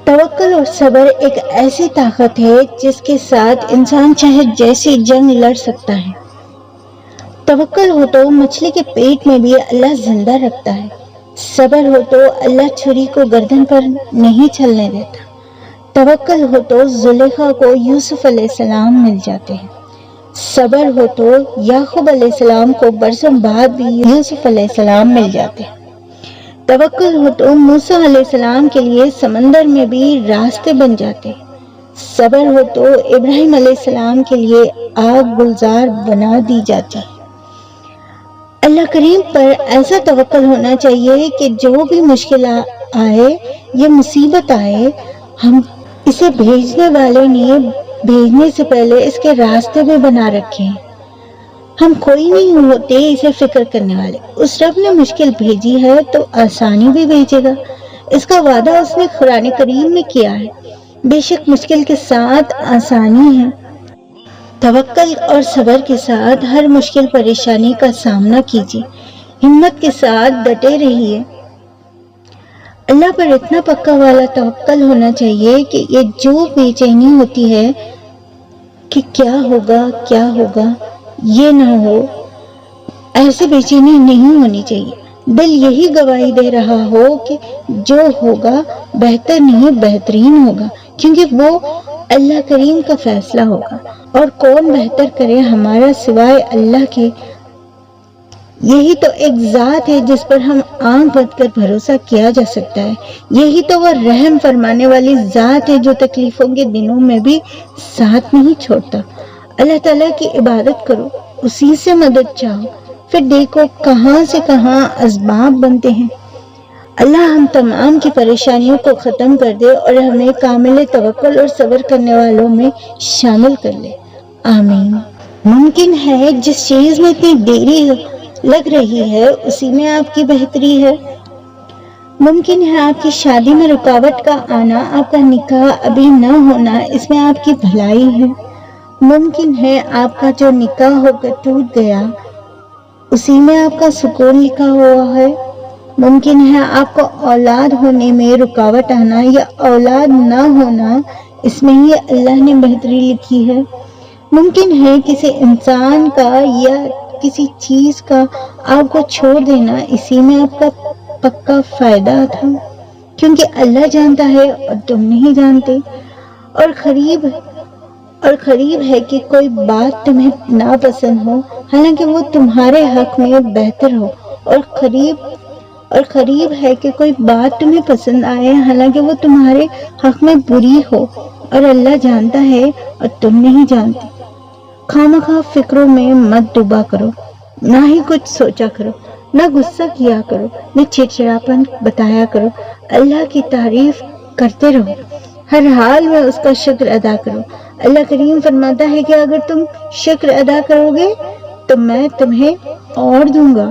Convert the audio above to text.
توکل اور صبر ایک ایسی طاقت ہے جس کے ساتھ انسان چاہے جیسی جنگ لڑ سکتا ہے۔ توکل ہو تو مچھلی کے پیٹ میں بھی اللہ زندہ رکھتا ہے، صبر ہو تو اللہ چھری کو گردن پر نہیں چلنے دیتا، توکل ہو تو زلیخا کو یوسف علیہ السلام مل جاتے ہیں، صبر ہو تو یعقوب علیہ السلام کو برسوں بعد بھی یوسف علیہ السلام مل جاتے ہیں، توکل ہو تو موسیٰ علیہ السلام کے لیے سمندر میں بھی راستے بن جاتے، صبر ہو تو ابراہیم علیہ السلام کے لیے آگ گلزار بنا دی جاتی۔ اللہ کریم پر ایسا توکل ہونا چاہیے کہ جو بھی مشکل آئے یا مصیبت آئے، ہم اسے بھیجنے والے نے بھیجنے سے پہلے اس کے راستے بھی بنا رکھے ہیں۔ ہم کوئی نہیں ہوتے اسے فکر کرنے والے، اس رب نے مشکل بھیجی ہے تو آسانی بھی بھیجے گا، اس کا وعدہ اس نے قرآن کریم میں کیا ہے، بے شک مشکل کے ساتھ آسانی ہے۔ توکل اور صبر کے ساتھ ہر مشکل پریشانی کا سامنا کیجیے، ہمت کے ساتھ ڈٹے رہیے۔ اللہ پر اتنا پکا والا توکل ہونا چاہیے کہ یہ جو بے چینی ہوتی ہے کہ کیا ہوگا یہ نہ ہو، ایسی بے چینی نہیں ہونی چاہیے۔ دل یہی گواہی دے رہا ہو کہ جو ہوگا بہتر نہیں بہترین ہوگا، کیونکہ وہ اللہ کریم کا فیصلہ ہوگا، اور کون بہتر کرے ہمارا سوائے اللہ کے۔ یہی تو ایک ذات ہے جس پر ہم آنکھ بند کر بھروسہ کیا جا سکتا ہے، یہی تو وہ رحم فرمانے والی ذات ہے جو تکلیفوں کے دنوں میں بھی ساتھ نہیں چھوڑتا۔ اللہ تعالیٰ کی عبادت کرو، اسی سے مدد چاہو، پھر دیکھو کہاں سے کہاں اسباب بنتے ہیں۔ اللہ ہم تمام کی پریشانیوں کو ختم کر دے اور ہمیں کامل توکل اور صبر کرنے والوں میں شامل کر لے، آمین۔ ممکن ہے جس چیز میں اتنی دیری لگ رہی ہے اسی میں آپ کی بہتری ہے، ممکن ہے آپ کی شادی میں رکاوٹ کا آنا، آپ کا نکاح ابھی نہ ہونا، اس میں آپ کی بھلائی ہے، ممکن ہے آپ کا جو نکاح ہو کر ٹوٹ گیا اسی میں آپ کا سکون لکھا ہوا ہے، ممکن ہے آپ کو اولاد ہونے میں رکاوٹ آنا یا اولاد نہ ہونا، اس میں ہی اللہ نے بہتری لکھی ہے، ممکن ہے کسی انسان کا یا کسی چیز کا آپ کو چھوڑ دینا، اسی میں آپ کا پکا فائدہ تھا، کیونکہ اللہ جانتا ہے اور تم نہیں جانتے، اور قریب ہے کہ کوئی بات تمہیں ناپسند ہو حالانکہ وہ تمہارے حق میں بہتر ہو، اور قریب ہے کہ کوئی بات تمہیں پسند آئے حالانکہ وہ تمہارے حق میں بری ہو، اور اللہ جانتا ہے اور تم نہیں جانتے۔ خامخواہ فکروں میں مت ڈوبا کرو، نہ ہی کچھ سوچا کرو، نہ غصہ کیا کرو، نہ چڑچڑاپن بتایا کرو، اللہ کی تعریف کرتے رہو، ہر حال میں اس کا شکر ادا کرو۔ اللہ کریم فرماتا ہے کہ اگر تم شکر ادا کرو گے تو میں تمہیں اور دوں گا۔